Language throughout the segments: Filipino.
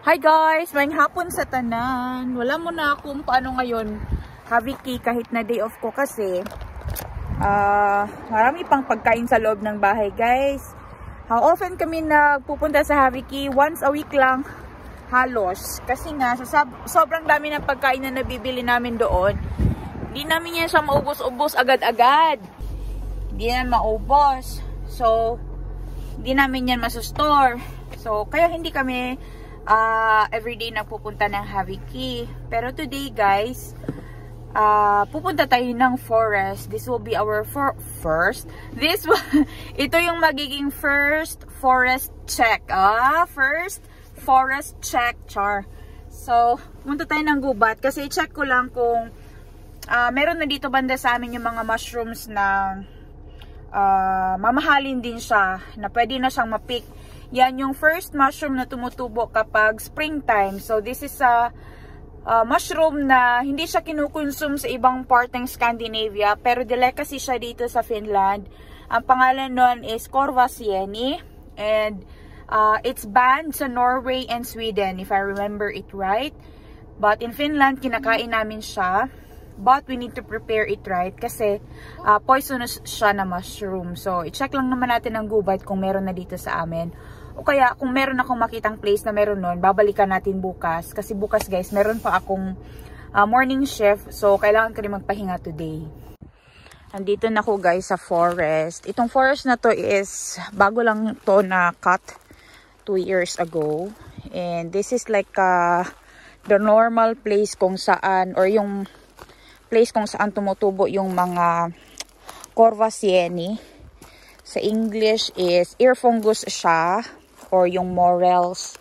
Hi guys! Maayong hapon sa tanan. Wala mo na akong paano ngayon Haviki kahit na day off ko kasi marami pang pagkain sa loob ng bahay guys. How often kami nagpupunta sa Haviki? Once a week lang halos. Kasi nga sobrang dami ng pagkain na nabibili namin doon. Hindi namin yan siya maubos-ubos agad-agad. Hindi yan maubos. So, hindi namin yan masustore. So, kaya hindi kami everyday nagpupunta ng Haviki. Pero today guys, pupunta tayo ng forest. This will be our ito yung magiging first forest check. First forest check, char. So, pupunta tayo ng gubat kasi check ko lang kung meron na dito banda sa amin yung mga mushrooms na mamahalin din siya, na pwede na siyang mapick. Yan yung first mushroom na tumutubo kapag springtime. So this is a mushroom na hindi siya kinukonsume sa ibang part ng Scandinavia, pero delicacy siya dito sa Finland. Ang pangalan nun is Korvasieni, and it's banned sa Norway and Sweden if I remember it right. But in Finland kinakain namin siya. But we need to prepare it right kasi poisonous siya na mushroom. So, i-check lang naman natin ang gubat kung meron na dito sa amin. O kaya, kung meron akong makitang place na meron nun, babalikan natin bukas. Kasi bukas guys, meron pa akong morning shift. So, kailangan ko rin magpahinga today. Andito na ako guys sa forest. Itong forest na to is, bago lang to na cut 2 years ago. And this is like the normal place kung saan, or yung place kung saan tumutubo yung mga Korvasieni. Sa English is ear fungus siya, or yung morels.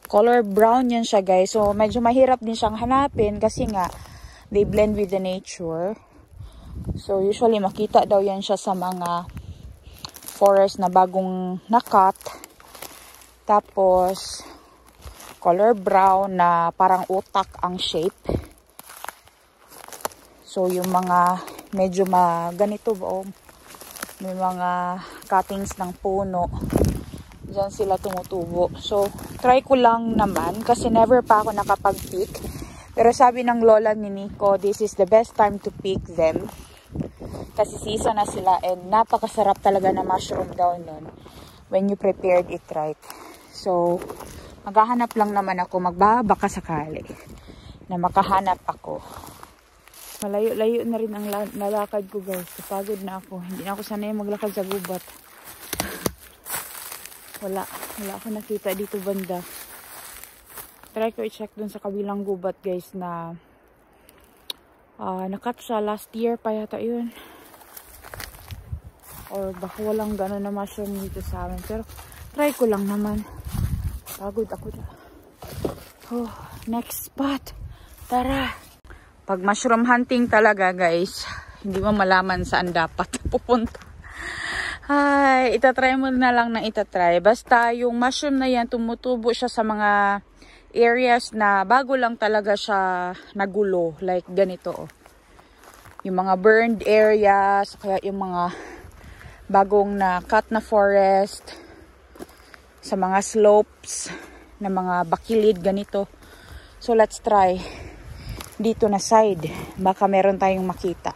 Color brown yan siya guys. So medyo mahirap din siyang hanapin kasi nga they blend with the nature. So usually makita daw yan siya sa mga forest na bagong nakat. Tapos color brown na parang utak ang shape. So, yung mga medyo ganito ba, may mga cuttings ng puno. Diyan sila tumutubo. So, try ko lang naman kasi never pa ako nakapag-pick. Pero sabi ng lola ni Nico, this is the best time to pick them. Kasi season na sila and napakasarap talaga na mushroom daw nun when you prepared it right. So, maghahanap lang naman ako, magbabaka sakali na makahanap ako. Malayo-layo na rin ang nalakad ko guys. Kapagod na ako. Hindi na ako sanay maglakad sa gubat. Wala ako nakita dito banda. Try ko i-check dun sa kabilang gubat guys na nakat siya last year pa yata yun. Or baka walang gano'n na mushroom dito sa amin. Pero try ko lang naman. Pagod ako na. Oh, next spot. Tara! Pag mushroom hunting talaga guys, hindi mo malaman saan dapat pupunta. Ay, itatry mo na lang ng itatry. Basta yung mushroom na yan, tumutubo siya sa mga areas na bago lang talaga siya nagulo. Like ganito oh. Yung mga burned areas, kaya yung mga bagong na cut na forest, sa mga slopes, na mga bakilid, ganito. So let's try dito na side, baka meron tayong makita.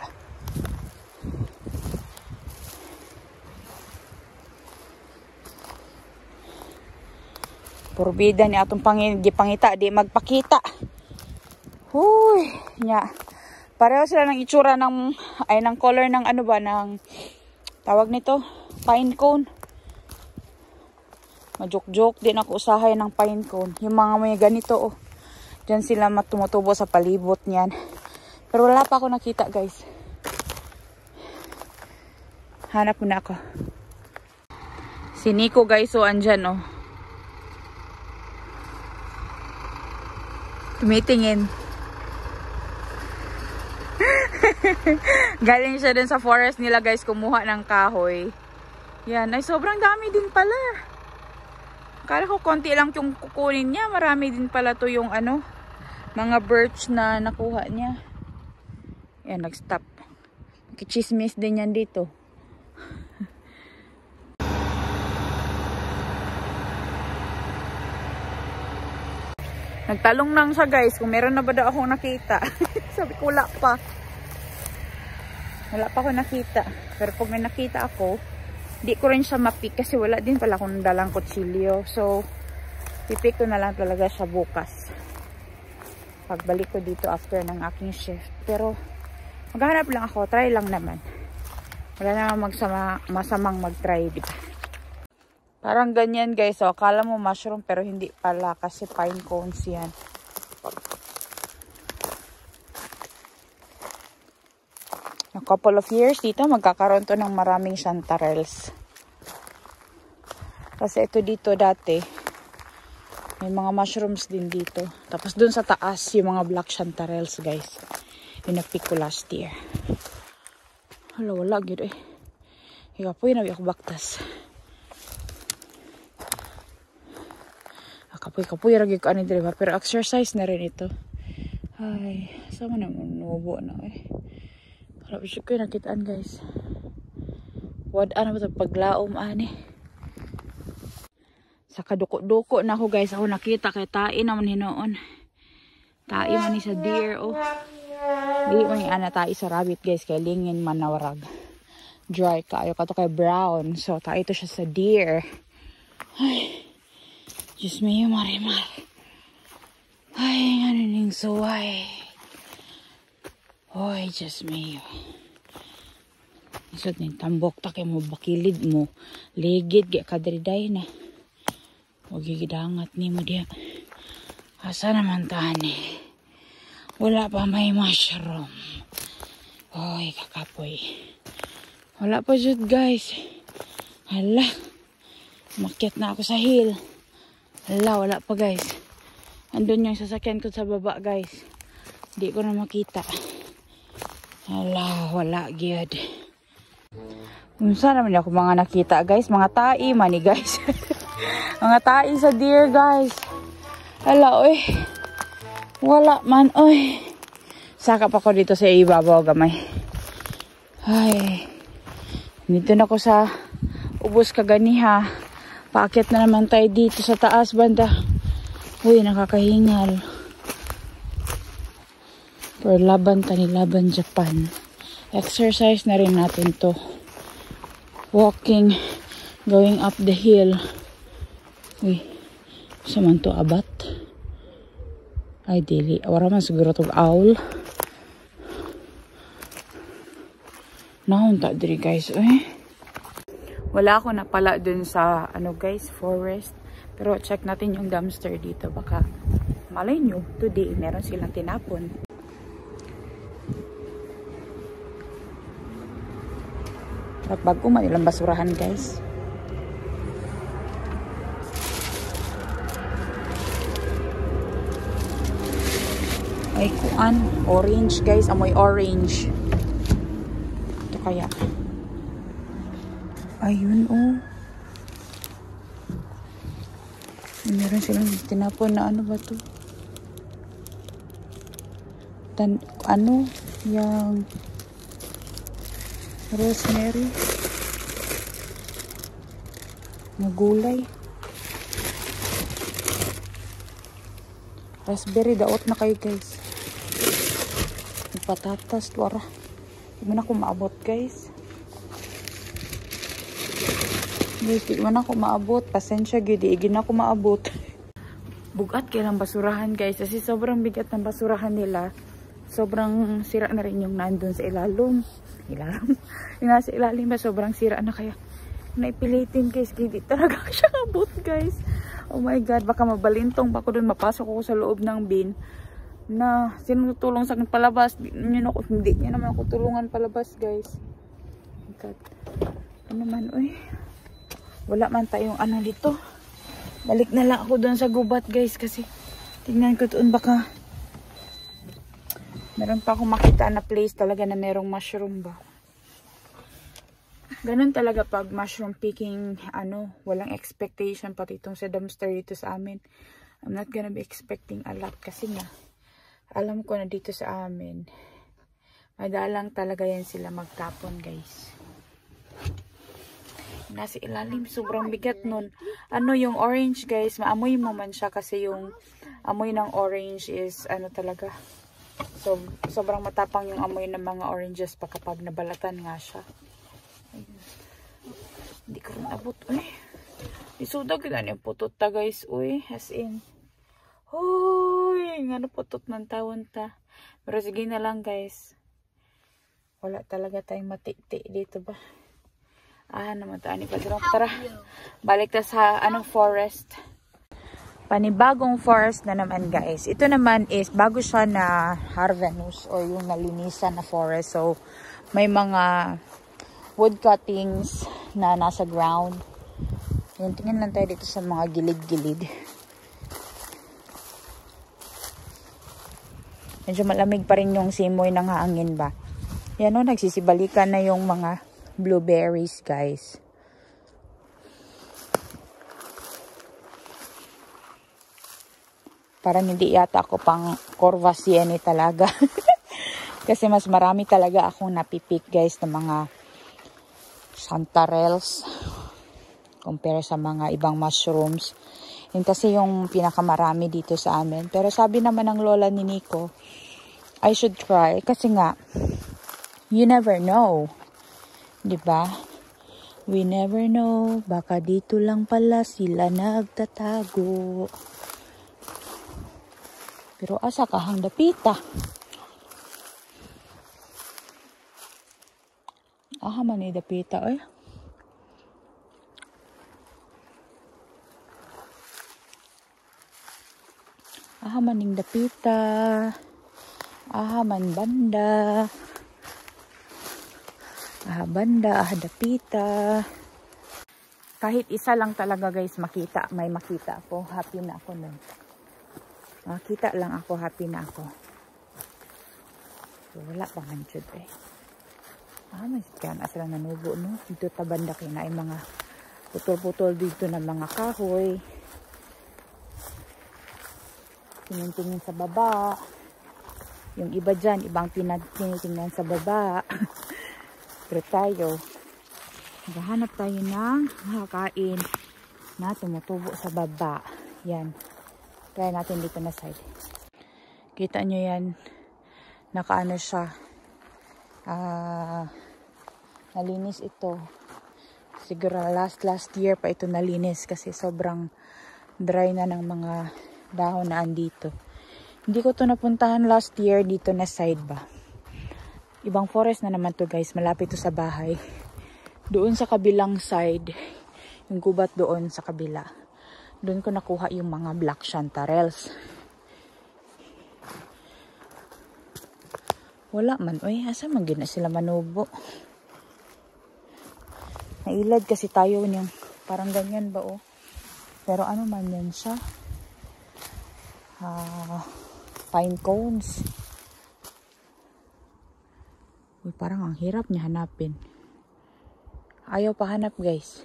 Purbida ni atong pangita di magpakita. Huy, nya. Pareho sila ng itsura ng color ng ano ba, ng tawag nito, pine cone. Majok-jok din ako usahay ng pine cone. Yung mga may ganito oh. Diyan sila tumutubo sa palibot niyan. Pero wala pa ako nakita guys. Hanap muna ako. Si Nico guys, so andyan oh. Tumitingin. Galing siya dun sa forest nila guys, kumuha ng kahoy. Yan, ay sobrang dami din pala. Akala ko konti lang yung kukunin niya. Marami din pala to yung ano, mga birch na nakuha niya. Yan, nag-stop. Kichismis din yan dito. Nagtalong nang siya guys kung meron na ba daw akong nakita. Sabi ko wala pa. Wala pa ako nakita. Pero pag may nakita ako, di ko rin siya mapik kasi wala din pala akong dalang kutsilyo. So, pipik ko na lang talaga siya bukas. Pagbalik ko dito after ng aking shift. Pero, maghanap lang ako. Try lang naman. Wala naman masamang mag-try, diba? Parang ganyan guys. So, akala mo mushroom pero hindi pala kasi pine cones yan. A couple of years dito magkakaroon to ng maraming chanterelles. Kasi ito dito dati may mga mushrooms din dito. Tapos dun sa taas yung mga black chanterelles guys. Yung nagpick ko last year. Hala wala gid eh. Ikapoy na ako baktas. Kapoy ra gyud ko ani diri ba pero exercise na rin ito. Ay, sama na mo nubo na eh. Para bisyo ko nakitaan guys. Wad ana ba paglaom ani. Sa kaduko-duko na ako guys, ako nakita kay tae naman hinoon. Tae man ni sa deer oh. Dili man ni ana tae sa rabbit guys kay lingin man nawarag. Dry kayo kato kay brown. So tae ito siya sa deer. Ay. Diyos me yung marimar. Ay, ano ning suway. Hoy, Diyos me yung. Isot ning tambok ta kay mo bakilid mo. Ligid, gaya kadriday na. Huwag gigidangat ni mo diya. Asa naman tani. Wala pa may mushroom. Hoy, kakapoy. Wala pa jud guys. Hala. Makyat na ako sa hill. Hala, wala pa guys. Andun yung sasakyan ko sa baba guys. Hindi ko na makita. Hala, wala gyud. Unsa naman ako mga nakita guys. Mga tae man ni guys. Mga tae sa deer guys. Hala, oy. Wala man, oy. Sakap ako dito sa ibabaw gamay. Ay. Dito na ako sa ubos kaganiha. Paakit na naman tayo dito sa taas banda. Uy, nakakahingal. For laban laban Japan. Exercise na rin natin to. Walking, going up the hill. Uy, saman to abat. Ay, dili. Wala man siguro itong owl. Naunta diri guys. Uy. Wala ako napala dun sa ano guys, forest. Pero check natin yung dumpster dito. Baka malay nyo, today meron silang tinapon. At bago man ilang basurahan guys. Ay kuan, orange guys. Amoy orange. Ito kaya. Ayun oh. Meron silang tinapon na ano ba to? Ano? Yung rosemary. Nagulay. Raspberry daot na kayo guys. Patatas, wara. Hindi man ako maabot guys. Hindi man ako maabot. Pasensya gid, di na ako maabot. Bugat kailang basurahan guys. Kasi sobrang bigat ng basurahan nila. Sobrang sira na rin yung nandun sa ilalim. Yung nasa ilalim ba sobrang sira na kaya. Naipilitin guys. Hindi talaga siya abot guys. Oh my god. Baka mabalintong pa ko dun. Mapasok ako sa loob ng bin. Na sinutulong sa akin palabas. Hindi niya naman ako tulungan palabas guys. Oh my god. Ano man uy. Wala man tayong ano dito. Balik na lang ako doon sa gubat guys. Kasi tingnan ko doon baka meron pa akong makita na place talaga na merong mushroom ba. Ganun talaga pag mushroom picking ano. Walang expectation pati itong sa dumpster dito sa amin. I'm not gonna be expecting a lot. Kasi nga alam ko na dito sa amin madalang talaga yan sila magtapon guys. Nasa ilalim, sobrang bigat nun. Ano yung orange guys, maamoy mo man siya kasi yung amoy ng orange is ano talaga. So, sobrang matapang yung amoy ng mga oranges pa kapag nabalatan nga siya. Ayun. Hindi ko rin abot. Uy, isudag na yung putot ta guys. Uy, as in. Uy, nga na putot ng tawon ta. Pero sige na lang guys. Wala talaga tayong matikti dito ba. Naman taani pa. Tara, balik ta sa anong forest. Panibagong forest na naman guys. Ito naman is bago siya na harvest or yung nalinisan na forest. So, may mga wood cuttings na nasa ground. Yung tingnan lang tayo dito sa mga gilid-gilid. Medyo malamig pa rin yung simoy ng hangin ba. Yan o, nagsisibalikan na yung mga blueberries guys. Parang hindi yata ako pang Corvacieni talaga. Kasi mas marami talaga akong napipik guys ng mga chanterelles compare sa mga ibang mushrooms. Yun kasi yung pinakamarami dito sa amin. Pero sabi naman ng lola ni Nico, I should try kasi nga you never know. Diba? We never know. Baka dito lang pala sila nagtatago. Pero asa kahang dapita. Man ni dapita eh. Maning dapita. Man banda. Banda, dapita. Kahit isa lang talaga guys makita, may makita ako. Happy na ako nun. Makita lang ako, happy na ako. So, wala pa man jud eh. May sikyan asala nanubo no. Dito ta banda kay na mga putol-putol dito na mga kahoy. Tingin-tingin sa baba. Yung iba dyan, ibang tinitingnan sa baba. Pero tayo, maghahanap tayo ng makakain na tumutubo sa baba. Yan. Try natin dito na side. Kita nyo yan. Nakaano siya. Nalinis ito. Siguro last year pa ito nalinis kasi sobrang dry na ng mga dahon na andito. Hindi ko to napuntahan last year dito na side ba. Ibang forest na naman to guys. Malapit to sa bahay. Doon sa kabilang side. Yung gubat doon sa kabila. Doon ko nakuha yung mga black chanterelles. Wala man. Uy, asa man gina sila manubo. Nailad kasi tayo yung parang ganyan ba oh. Pero ano man yan siya. Pine cones. Uy, parang ang hirap niya hanapin. Ayaw pa hanap guys.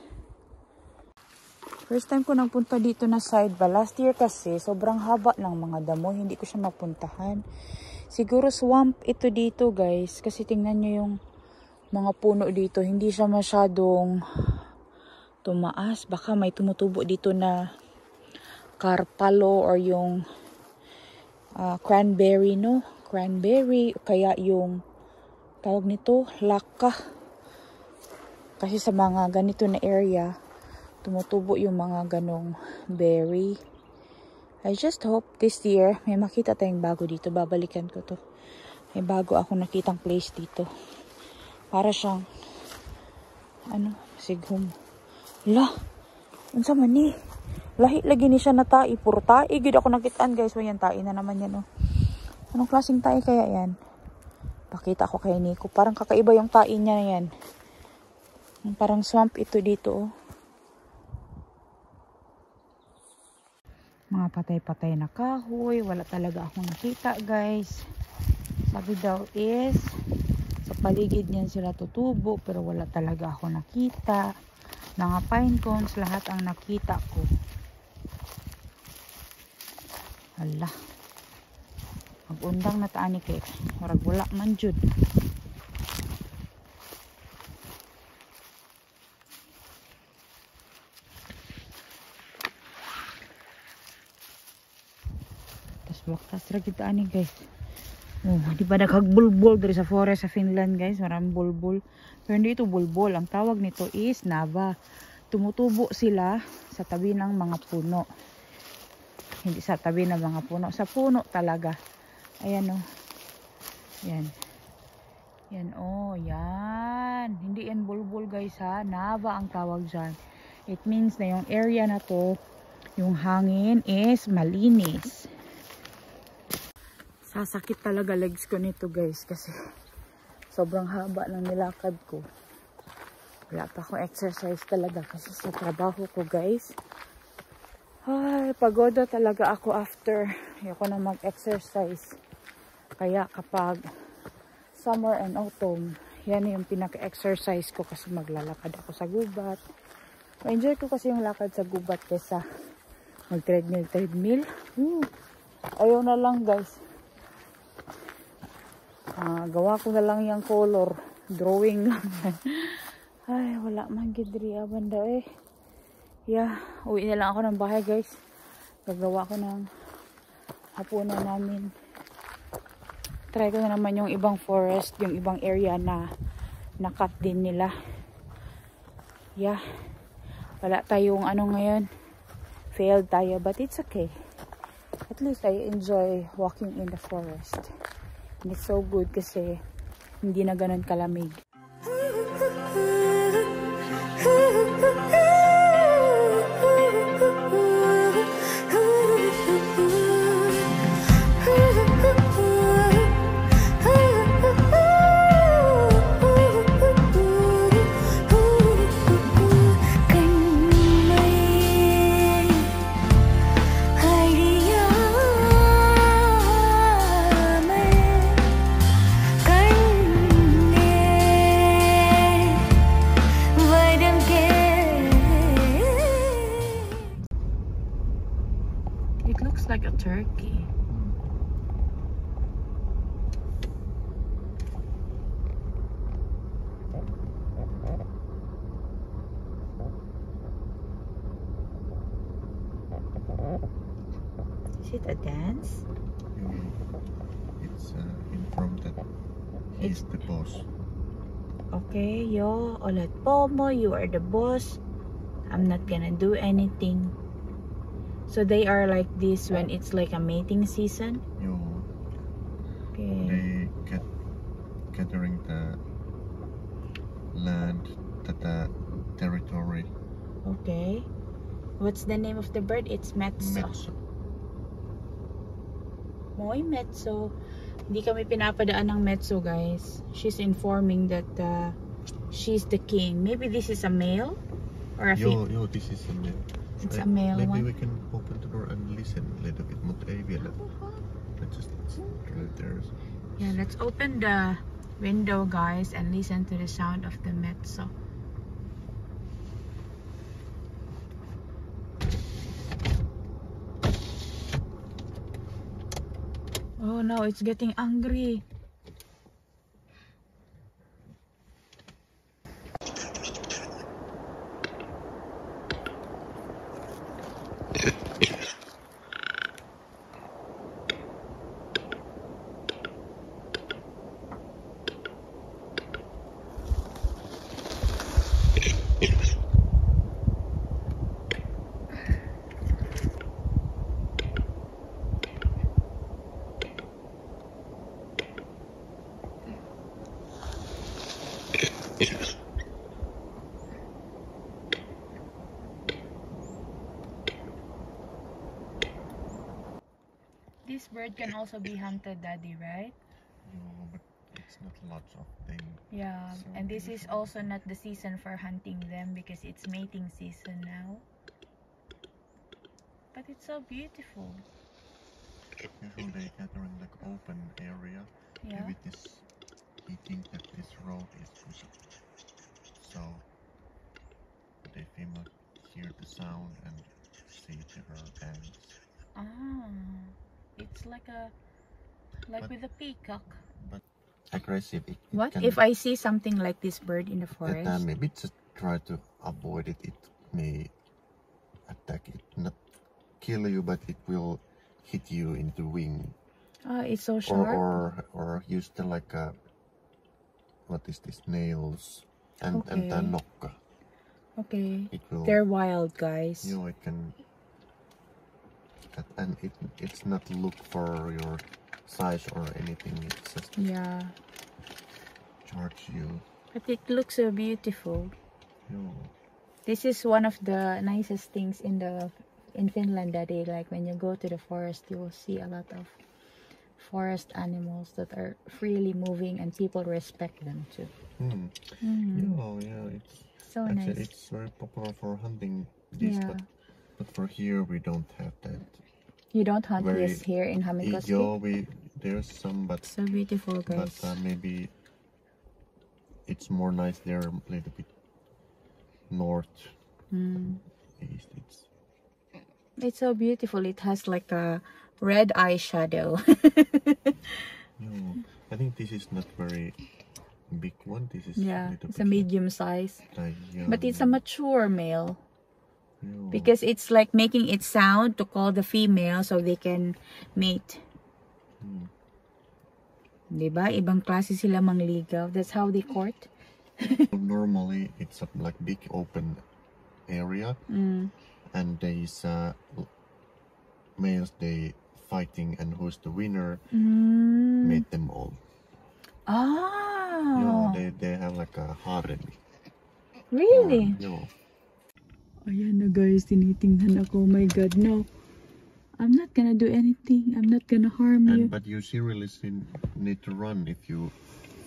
First time ko nagpunta dito na side ba. Last year kasi sobrang haba ng mga damo. Hindi ko siya mapuntahan. Siguro swamp ito dito guys. Kasi tingnan nyo yung mga puno dito. Hindi siya masyadong tumaas. Baka may tumutubo dito na carpalo or yung cranberry no. Cranberry. Kaya yung tawag nito laka. Kasi sa mga ganito na area tumutubo yung mga ganong berry. I just hope this year may makita tayong bago dito. Babalikan ko to. May bago akong nakitang place dito. Para siyang sighum. Unsa man ni? Lahi lagi ni siya na tai. Puro tai gid ako nakitaan guys. Wayan tai na naman yan oh. Anong klaseng tai kaya yan? Pakita ko kay Nico. Parang kakaiba yung tai niya yan. Parang swamp ito dito oh. Mga patay-patay na kahoy. Wala talaga akong nakita guys. Sabi daw is sa paligid niyan sila tutubo. Pero wala talaga ako nakita. Mga pine cones. Lahat ang nakita ko. Hala. Mag-undang na taani kay. Wala man jud. Wakas ra kita ani guys. Oh, di ba naghagbulbul diri sa forest sa Finland guys, maraming bulbul. Pero hindi ito bulbul, ang tawag nito is nava. Tumutubo sila sa tabi ng mga puno. Hindi sa tabi ng mga puno, sa puno talaga. Ayan oh. Yan. Yan oh, yan. Hindi yan bulbul guys ha, nava ang tawag dyan. It means na yung area na to, yung hangin is malinis. Sasakit talaga legs ko nito guys kasi sobrang haba ng nilakad ko. Wala pa akong exercise talaga kasi sa trabaho ko guys. Ay, pagoda talaga ako after. Ayoko na mag-exercise. Kaya kapag summer and autumn, yan yung pinaka-exercise ko kasi maglalakad ako sa gubat. Ma-enjoy ko kasi yung lakad sa gubat kesa mag-treadmill. Ayaw na lang guys. Gawa ko na lang yung color. Drawing lang. Ay, wala man gidri banda eh. Yeah, uwi na lang ako ng bahay guys. Gagawa ko ng hapunan namin. Try ko na naman yung ibang forest, yung ibang area na nakat din nila. Yeah. Wala tayong ano ngayon. Failed tayo, but it's okay. At least I enjoy walking in the forest. And it's so good kasi hindi na ganun kalamig. It looks like a turkey. Is it a dance? It's informed that he's the boss. Okay, yo, ulit Pomo, you are the boss. I'm not gonna do anything. So they are like this when it's like a mating season? You, Okay. they gathering the land, the territory. Okay. What's the name of the bird? It's Metso. Metso. Moy Metso. Hindi kami pinapadaan ng Metso guys. She's informing that she's the king. Maybe this is a male? Or a female? Yo, this is a male. It's a male Maybe one. we can open the door and listen a little bit. Mutta ei vielä. Let's just right there. Yeah, let's open the window guys and listen to the sound of the Metso. Oh no, it's getting angry. This bird can also be hunted, Daddy, right? No, but it's not lots of them. Yeah, So and this is beautiful. also not the season for hunting them because it's mating season now. But it's so beautiful. Usually they gathering like open area. Yeah. Maybe this, he think that this road is good. So they might hear the sound and see her dance. Ah, it's like But- with a peacock. Aggressive. It What can, if I see something like this bird in the at forest? time maybe just try to avoid it. It may attack it, not kill you, but it will hit you in the wing. It's so sharp. Or use the like what is this, nails and Okay. the nokka. Okay. It will. They're wild, guys. You know, it can. And it's not look for your size or anything. It's just Yeah. charge you. But it looks so beautiful. You know. This is one of the nicest things in Finland that they like. When you go to the forest, you will see a lot of forest animals that are freely moving and people respect them too. Yeah, it's So actually nice. it's very popular for hunting this, Yeah. but for here we don't have that. You don't hunt Very- this here in Hamminkoski? Yeah, there's some, but So beautiful, guys. maybe it's more nice there, a little bit north, east. It's so beautiful. It has like a red eyeshadow. I think this is not very big one. This is Yeah, little it's a bit medium size. young. But it's a mature male. Yeah. Because it's like making it sound to call the female so they can mate. Diba? Ibang klase sila mangligaw. That's how they court. Normally it's a like big open area, and these males, they fighting, and who's the winner mate them all. Ah, They have like a harem. really? Ayan na guys, tinitingnan ako. Oh my god, no. I'm not gonna do anything. I'm not gonna harm you. But you seriously need to run if you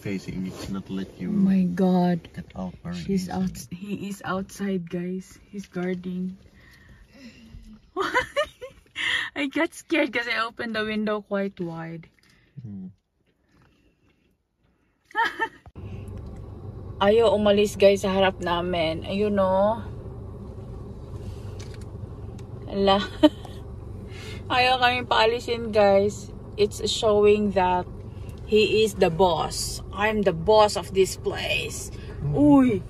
facing. It's not let you Oh my god. get out very She's easily. out. He is outside, guys. He's guarding. I got scared because I opened the window quite wide. Ayaw umalis, guys, sa harap namin. Ayun, no. Ala. Ayaw kami paalisin, guys. It's showing that he is the boss. I'm the boss of this place. Uy!